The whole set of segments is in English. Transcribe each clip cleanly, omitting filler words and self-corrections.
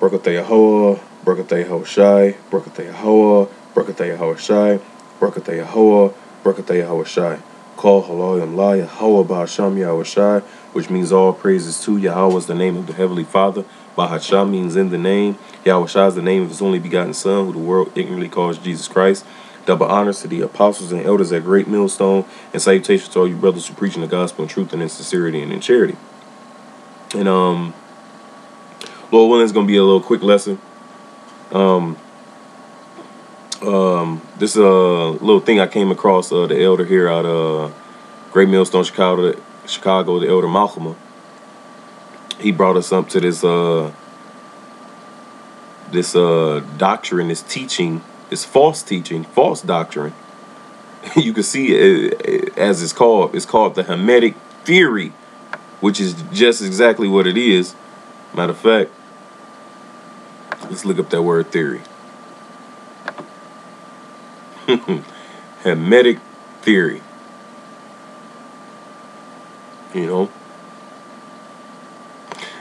Barakatah Yahoah, Barakatah Yahushai, Barakatah Yahoah, Barakatah Yahushai, Barakatah Yahoah, Barakatah Yahushai. Call Halayim La Yahweh Bahasham Yahushai, which means all praises to Yahweh is the name of the Heavenly Father. Bahasham means in the name. Yahushai is the name of his only begotten Son, who the world ignorantly calls Jesus Christ. Double honors to the apostles and elders at Great Millstone, and salutations to all you brothers who preaching the gospel in truth and in sincerity and in charity. And Lord willing, it's gonna be a little quick lesson. This is a little thing I came across the elder here out of Great Millstone, Chicago, the elder Malcolm. He brought us up to this doctrine, this teaching, this false teaching, false doctrine. You can see it as it's called the Hamitic theory, which is just exactly what it is. Matter of fact, let's look up that word theory. Hamitic theory. You know,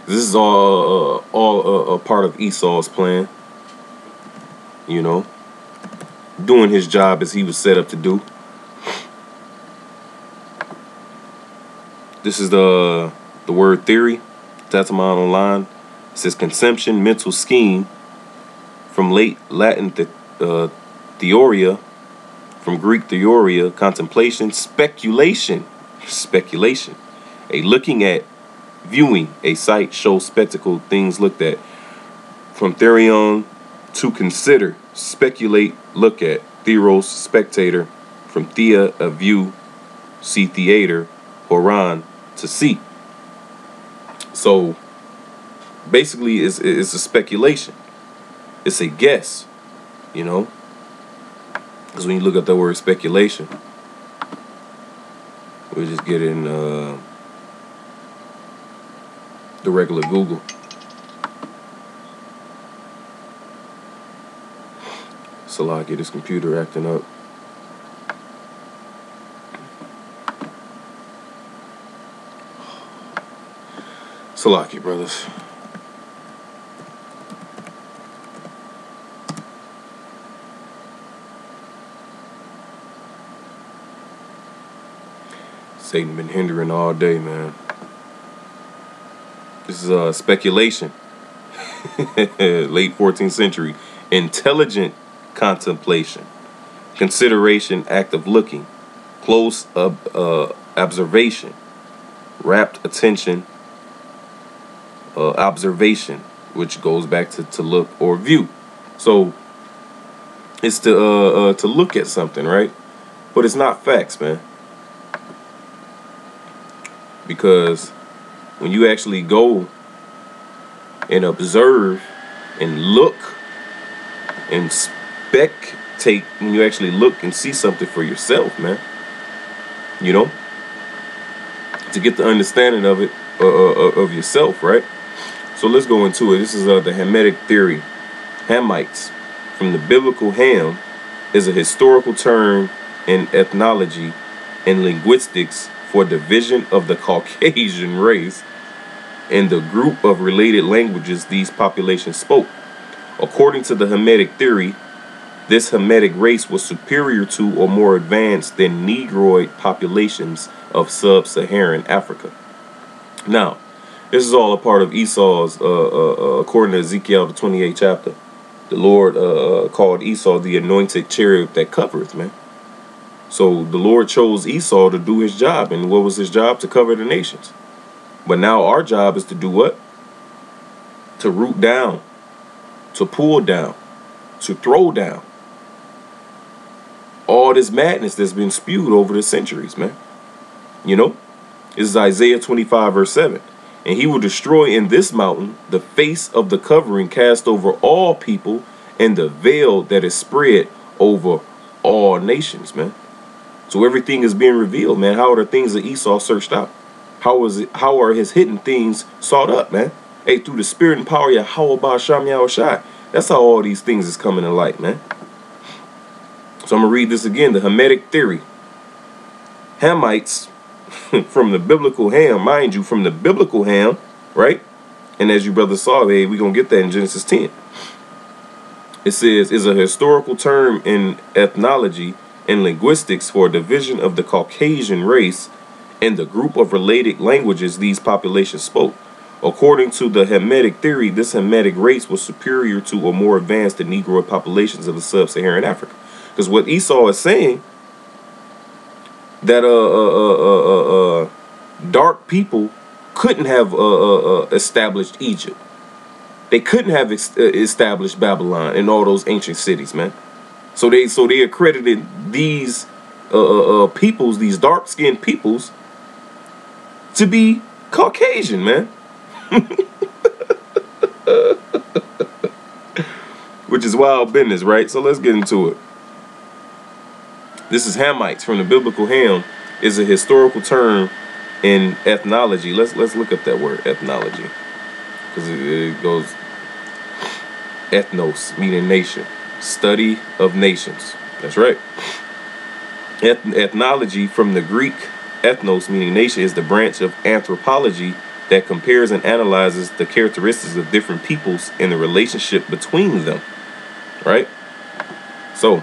this is all a part of Esau's plan. You know, doing his job as he was set up to do. This is the word theory. Tatamon online. It says conception, mental scheme, from late Latin theoria, from Greek theoria, contemplation, speculation. A looking at, viewing, a sight, show, spectacle, things looked at. From therion, to consider, speculate, look at. Theros, spectator. From thea, a view, see theater. Horan, to see. So basically it's a speculation. It's a guess, you know, because when you look at the word speculation, we're just getting the regular Google. Salaki, this computer acting up. Salaki, brothers. Satan been hindering all day, man. This is speculation. Late 14th century. Intelligent contemplation. Consideration, act of looking. Close observation. Rapt attention. Observation, which goes back to look or view. So it's to look at something, right? But it's not facts, man. Because when you actually go and observe and look and spectate, when you actually look and see something for yourself, man, you know, to get the understanding of it, of yourself, right? So let's go into it. This is the Hamitic theory. Hamites, from the biblical Ham, is a historical term in ethnology and linguistics for division of the Caucasian race and the group of related languages these populations spoke. According to the Hamitic theory, this Hamitic race was superior to or more advanced than Negroid populations of sub-Saharan Africa. Now, this is all a part of Esau's, according to Ezekiel, the 28th chapter. The Lord called Esau the anointed chariot that covereth, man. So the Lord chose Esau to do his job. And what was his job? To cover the nations. But now our job is to do what? To root down, to pull down, to throw down all this madness that's been spewed over the centuries, man. You know? This is Isaiah 25, verse 7. And he will destroy in this mountain the face of the covering cast over all people and the veil that is spread over all nations, man. So everything is being revealed, man. How are the things that Esau searched out? How are his hidden things sought up, man? Hey, through the spirit and power of Yahweh Ba'asham Yahushai. That's how all these things is coming to light, man. So I'm going to read this again. The Hamitic theory. Hamites, from the biblical Ham, mind you, from the biblical Ham, right? And as you brothers saw, we're going to get that in Genesis 10. It says, is a historical term in ethnology and linguistics for a division of the Caucasian race and the group of related languages these populations spoke. According to the Hamitic theory, this Hamitic race was superior to or more advanced than Negroid populations of the sub-Saharan Africa. Because what Esau is saying, that dark people couldn't have established Egypt. They couldn't have established Babylon and all those ancient cities, man. So they accredited these peoples, these dark-skinned peoples, to be Caucasian, man. Which is wild business, right? So let's get into it. This is Hamites from the biblical Ham, is a historical term in ethnology. Let's look up that word, ethnology, because it goes ethnos, meaning nation, study of nations. That's right. Ethnology from the Greek ethnos, meaning nation, is the branch of anthropology that compares and analyzes the characteristics of different peoples and the relationship between them. Right? So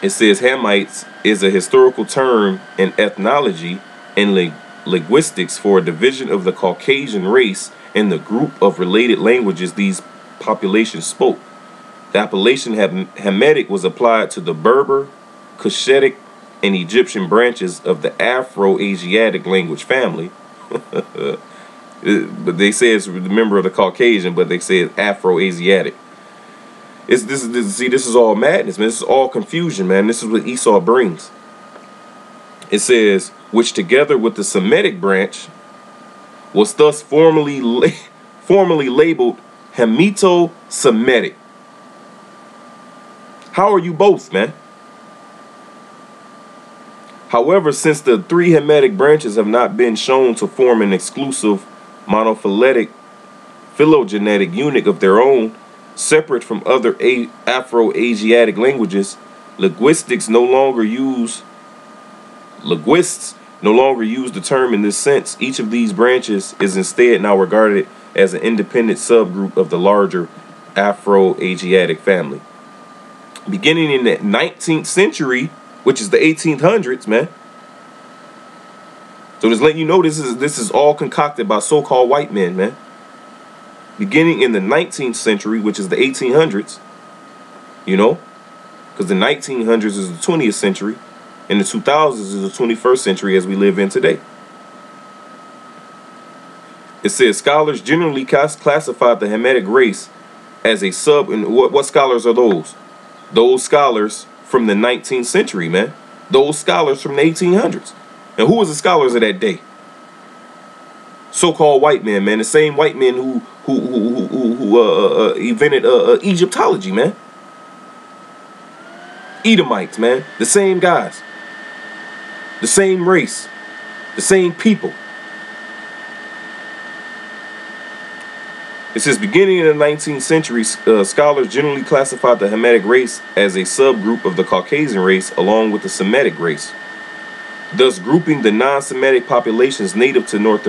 it says Hamites is a historical term in ethnology and linguistics for a division of the Caucasian race and the group of related languages these populations spoke. The appellation Hamitic was applied to the Berber, Cushitic, and Egyptian branches of the Afro-Asiatic language family. But they say it's a member of the Caucasian, but they say it's Afro-Asiatic. This is all madness, man. This is all confusion, man. This is what Esau brings. It says, which together with the Semitic branch was thus formally labeled Hamito-Semitic. How are you both, man? However, since the three Hamitic branches have not been shown to form an exclusive monophyletic phylogenetic unit of their own, separate from other Afro-Asiatic languages, linguists no longer use the term in this sense. Each of these branches is instead now regarded as an independent subgroup of the larger Afro-Asiatic family. Beginning in the 19th century, which is the 1800s, man. So just letting you know, this is all concocted by so-called white men, man. Beginning in the 19th century, which is the 1800s, you know, because the 1900s is the 20th century, and the 2000s is the 21st century as we live in today. It says scholars generally classified the Hamitic race as a sub. And what scholars are those? Those scholars from the 19th century, man. Those scholars from the 1800s. And who was the scholars of that day? So-called white men, man. The same white men who invented Egyptology, man. Edomites, man. The same guys. The same race. The same people. It says, beginning in the 19th century, scholars generally classified the Hamitic race as a subgroup of the Caucasian race along with the Semitic race, thus grouping the non-Semitic populations native to North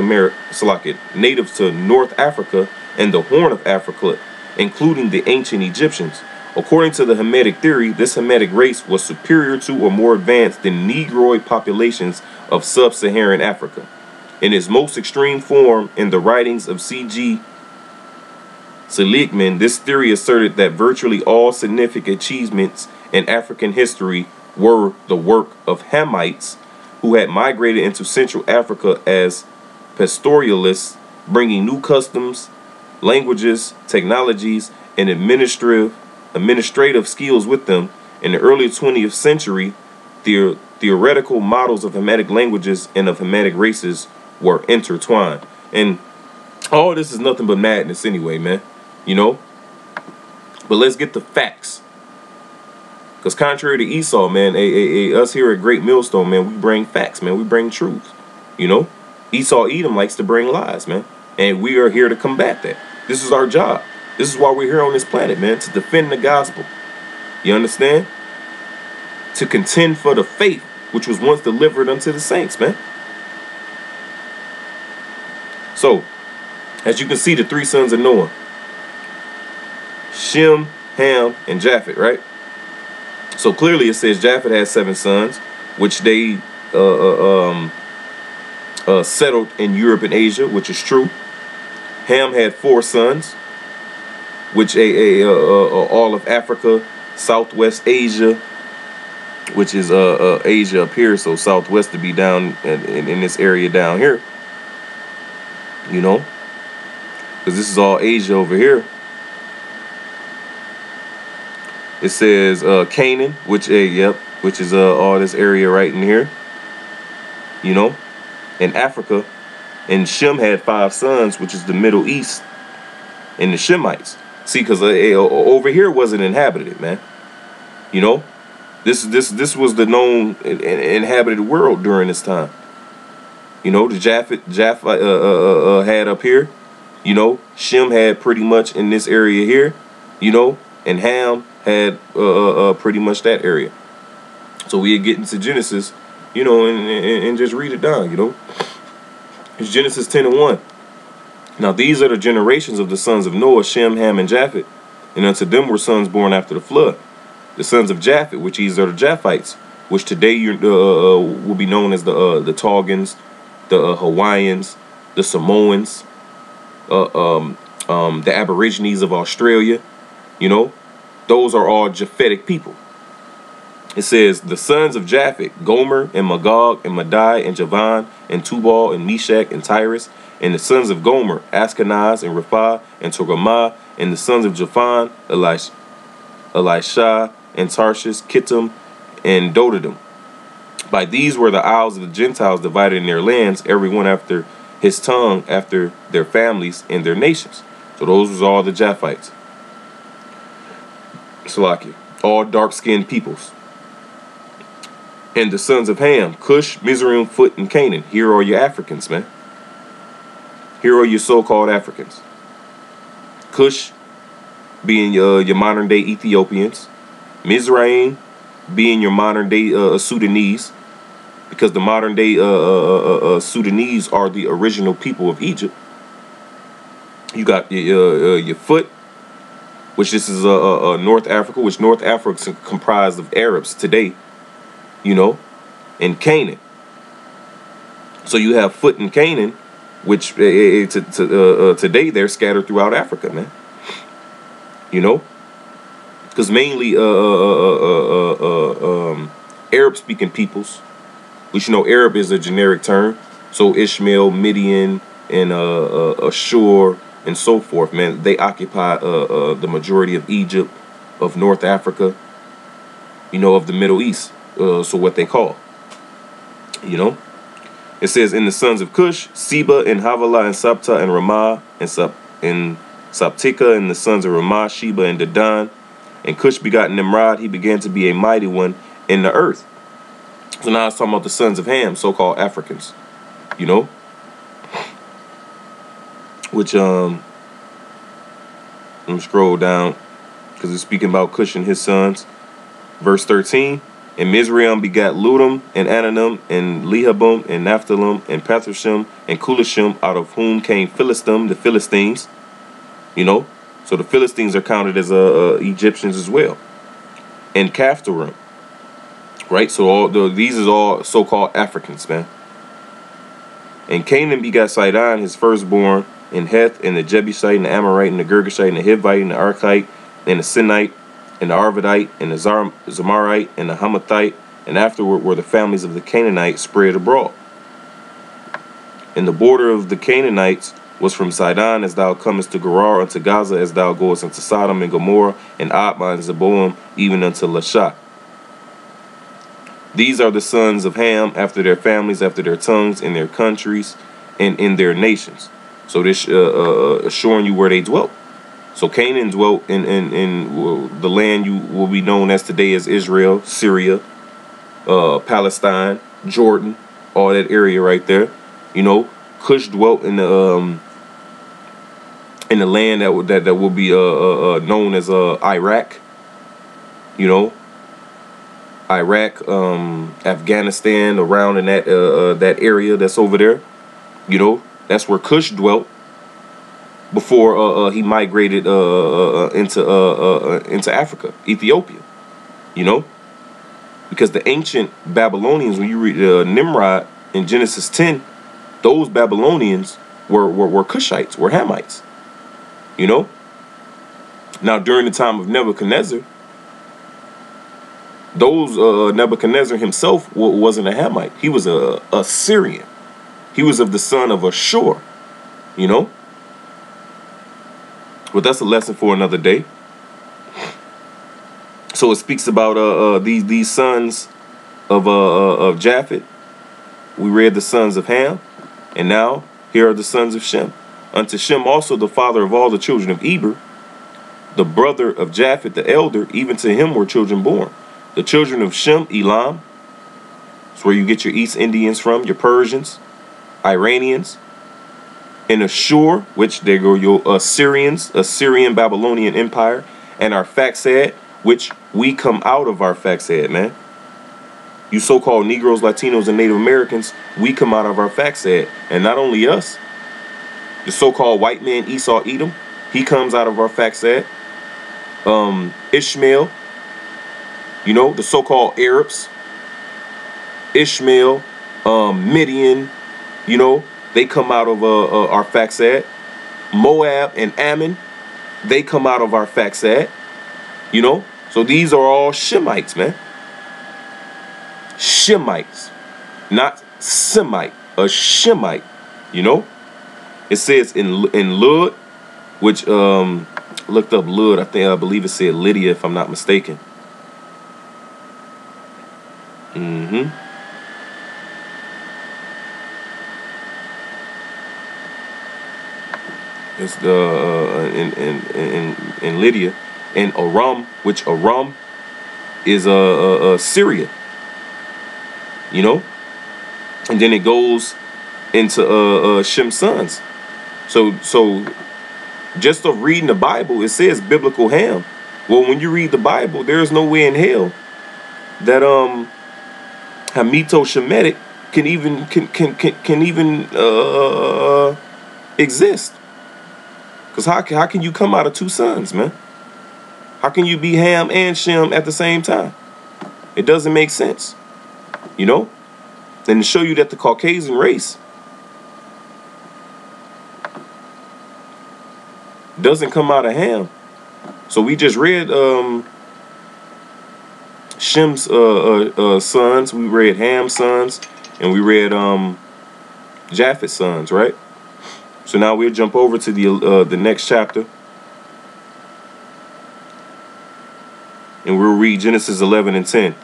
Africa and the Horn of Africa, including the ancient Egyptians. According to the Hamitic theory, this Hamitic race was superior to or more advanced than Negroid populations of sub-Saharan Africa. In its most extreme form, in the writings of C.G. Seligman, this theory asserted that virtually all significant achievements in African history were the work of Hamites who had migrated into Central Africa as pastoralists, bringing new customs, languages, technologies, and administrative skills with them. In the early 20th century, theoretical models of Hamitic languages and of Hamitic races were intertwined. And all this is nothing but madness anyway, man. You know? But let's get the facts. Because contrary to Esau, man, us here at Great Millstone, man, we bring facts, man. We bring truth. You know? Esau Edom likes to bring lies, man. And we are here to combat that. This is our job. This is why we're here on this planet, man. To defend the gospel. You understand? To contend for the faith which was once delivered unto the saints, man. So, As you can see, the three sons of Noah: Shem, Ham, and Japheth, right? So clearly it says Japheth had 7 sons, which they settled in Europe and Asia, which is true. Ham had 4 sons, which all of Africa, Southwest Asia, which is Asia up here, so Southwest to be down in this area down here, you know, because this is all Asia over here. It says Canaan, which is all this area right in here, you know, in Africa. And Shem had 5 sons, which is the Middle East and the Shemites. See, because over here wasn't inhabited, man. You know, this was the known inhabited world during this time. You know, the Japheth had up here. You know, Shem had pretty much in this area here. You know, and Ham had pretty much that area. So we get into Genesis, you know, and just read it down, you know. It's Genesis 10:1. Now these are the generations of the sons of Noah, Shem, Ham, and Japheth. And unto them were sons born after the flood. The sons of Japheth, which these are the Japhites, which today will be known as the Tongans, the Hawaiians, the Samoans, the Aborigines of Australia. You know, those are all Japhetic people. It says the sons of Japheth: Gomer and Magog and Madai and Javan and Tubal and Meshach and Tyrus. And the sons of Gomer: Ashkenaz and Rephah and Togarmah. And the sons of Javan: Elisha and Tarshish, Kittim and Dodadam. By these were the isles of the Gentiles divided in their lands, every one after his tongue, after their families and their nations. So those was all the Japhites. Salakia, all dark-skinned peoples. And the sons of Ham: Cush, Mizraim, Phut, and Canaan. Here are your Africans, man. Here are your so-called Africans. Cush being your modern-day Ethiopians. Mizraim being your modern-day Sudanese, because the modern-day Sudanese are the original people of Egypt. You got your Phut, which this is North Africa, which North Africa is comprised of Arabs today, you know, and Canaan. So you have Phut and Canaan, which today they're scattered throughout Africa, man. You know, because mainly Arab-speaking peoples, which, you know, Arab is a generic term. So Ishmael, Midian, and Ashur, and so forth, man, they occupy the majority of Egypt, of North Africa, you know, of the Middle East. So what they call, you know, it says in the sons of Cush: Seba and Havilah and Sabta and Ramah and Sabtika, and the sons of Ramah: Sheba and Dedan. And Cush begot Nimrod. He began to be a mighty one in the earth. So now it's talking about the sons of Ham, so-called Africans, you know, which let me scroll down, because it's speaking about Cush and his sons. Verse 13. And Mizraim begat Ludum and Ananam and Lehabim and Naphthalim and Pathrushim and Kulishim, out of whom came Philistim, the Philistines. You know, so the Philistines are counted as Egyptians as well. And Caphtorim, right? So these is all so-called Africans, man. And Canaan begat Sidon, his firstborn, and Heth, and the Jebusite, and the Amorite, and the Girgashite, and the Hivite, and the Archite, and the Sinite, and the Arvadite, and the Zamarite, and the Hamathite. And afterward were the families of the Canaanites spread abroad. And the border of the Canaanites was from Sidon, as thou comest to Gerar, unto Gaza, as thou goest unto Sodom and Gomorrah, and Admah and Zeboim, even unto Lasha. These are the sons of Ham, after their families, after their tongues, in their countries, and in their nations. So this showing you where they dwelt. So Canaan dwelt in the land you will be known as today as Israel, Syria, Palestine, Jordan, all that area right there. You know, Cush dwelt in the land that will be known as Iraq. You know, Iraq, Afghanistan, around in that area that's over there. You know, that's where Cush dwelt. before he migrated into Africa, Ethiopia. You know, because the ancient Babylonians, when you read Nimrod in Genesis 10, those Babylonians were Cushites, were Hamites. You know. Now during the time of Nebuchadnezzar, Nebuchadnezzar himself wasn't a Hamite. He was a Assyrian. He was of the son of Ashur. You know. But that's a lesson for another day. So it speaks about these sons of Japheth. We read the sons of Ham, and now here are the sons of Shem. Unto Shem also the father of all the children of Eber, the brother of Japheth the elder, even to him were children born. The children of Shem, Elam. That's where you get your East Indians from, your Persians, Iranians. And Ashur, which there go your Assyrians, Assyrian Babylonian Empire, and Arphaxad, which we come out of Arphaxad, man. You so-called Negroes, Latinos, and Native Americans, we come out of Arphaxad. And not only us, the so-called white man Esau Edom, he comes out of Arphaxad. Ishmael, you know, the so-called Arabs, Ishmael, Midian, you know, they come out of Arphaxad. Moab and Ammon, they come out of Arphaxad. You know, so these are all Shemites, man. Shemites, not Semite, a Shemite. You know, it says in Lud, which looked up Lud. I believe it said Lydia, if I'm not mistaken. It's in Lydia, and Aram, which Aram is Syria. You know, and then it goes into Shem's sons. So just of reading the Bible, it says biblical Ham. Well, when you read the Bible, there is no way in hell that Hamito-Shemitic can even exist. Because how can you come out of two sons, man? How can you be Ham and Shem at the same time? It doesn't make sense. You know? And to show you that the Caucasian race doesn't come out of Ham. So we just read Shem's sons. We read Ham's sons. And we read Japheth's sons, right? So now we'll jump over to the next chapter. And we'll read Genesis 11 and 10.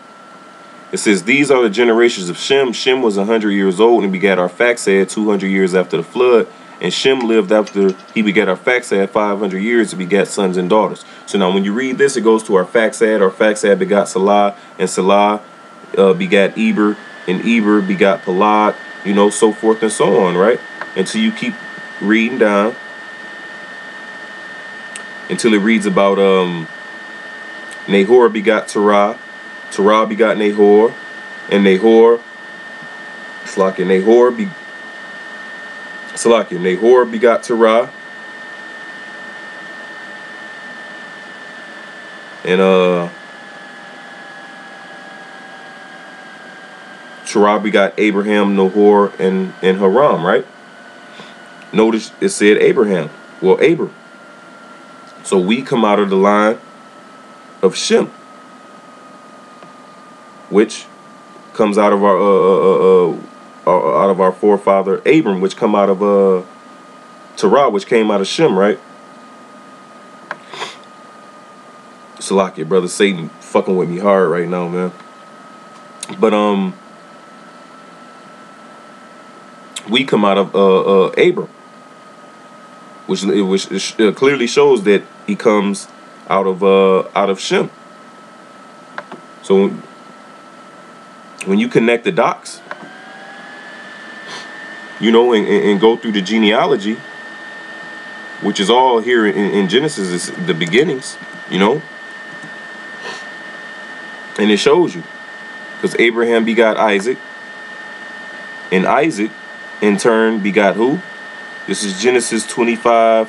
It says, these are the generations of Shem. Shem was 100 years old and begat Arphaxad 200 years after the flood. And Shem lived after he begat Arphaxad 500 years to begat sons and daughters. So now when you read this, it goes to Arphaxad. Arphaxad begot Salah, and Salah begat Eber, and Eber begot Pelag, you know, so forth and so on, right? Until you keep reading down until it reads about Nahor begot Terah, Terah begot Nahor, and Nahor begot Terah, and Terah begot Abraham, Nahor, and Haram, right? Notice it said Abraham. Well, Abram. So we come out of the line of Shem, which comes out of our forefather Abram, which come out of Terah, which came out of Shem, right? Salakia, brother Satan fucking with me hard right now, man. But we come out of Abram, which clearly shows that he comes out of Shem. So when you connect the dots, you know, and go through the genealogy, which is all here in Genesis, is the beginnings, you know, and it shows you, because Abraham begot Isaac, and Isaac in turn begot who? This is Genesis 25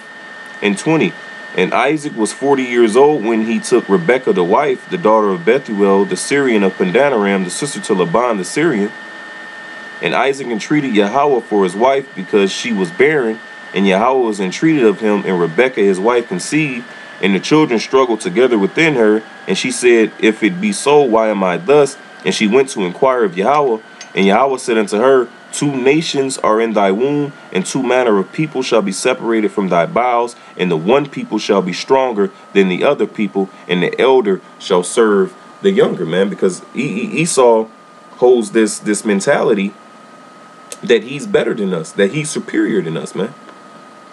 and 20. And Isaac was 40 years old when he took Rebekah the wife, the daughter of Bethuel, the Syrian of Pandanaram, the sister to Laban the Syrian. And Isaac entreated Yahweh for his wife because she was barren, and Yahweh was entreated of him, and Rebekah his wife conceived, and the children struggled together within her. And she said, If it be so, why am I thus? And she went to inquire of Yahweh, and Yahweh said unto her, 2 nations are in thy womb, and 2 manner of people shall be separated from thy bowels, and the one people shall be stronger than the other people, and the elder shall serve the younger, man. Because Esau holds this mentality that he's better than us, that he's superior than us, man.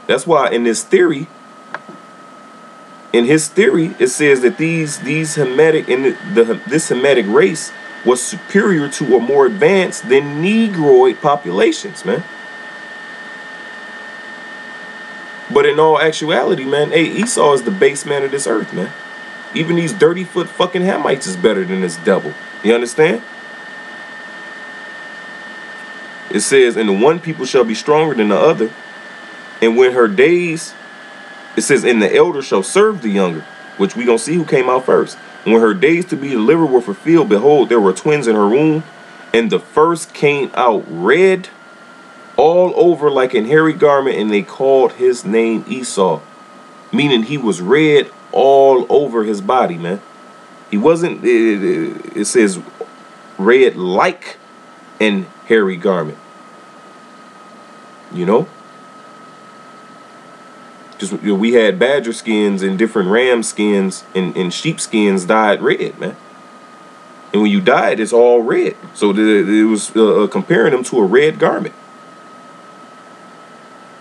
That's why in his theory, it says that these Hamitic this Hamitic race was superior to or more advanced than Negroid populations, man. But in all actuality, man, hey, Esau is the base man of this earth, man. Even these dirty foot fucking Hamites is better than this devil. You understand? It says, and the one people shall be stronger than the other. And when her days, it says, and the elder shall serve the younger, which we gonna see who came out first. When her days to be delivered were fulfilled, behold, there were twins in her womb, and the first came out red all over like an hairy garment, and they called his name Esau, meaning he was red all over his body, man. He wasn't, it says red like an hairy garment, you know? Just, you know, we had badger skins and different ram skins and sheep skins dyed red, man. And when you dye it, it's all red. So it was comparing them to a red garment.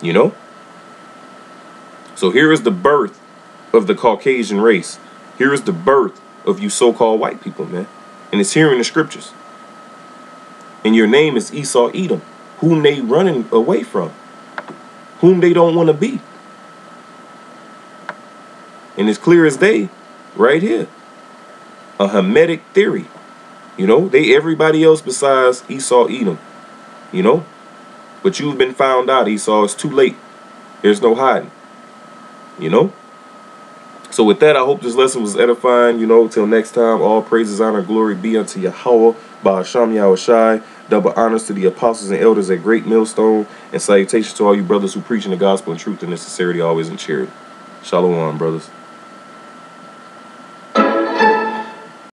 You know? So here is the birth of the Caucasian race. Here is the birth of you so-called white people, man. And it's here in the scriptures. And your name is Esau Edom, whom they running away from, whom they don't want to be. And it's clear as day, right here. A Hamitic theory. You know, everybody else besides Esau Edom. You know? But you've been found out, Esau. It's too late. There's no hiding. You know? So with that, I hope this lesson was edifying. You know, till next time, all praises, honor, glory be unto Yahweh, Ba'asham Yahushai. Double honors to the apostles and elders at Great Millstone. And salutations to all you brothers who preach in the gospel in truth and in sincerity, always in charity. Shalom, brothers.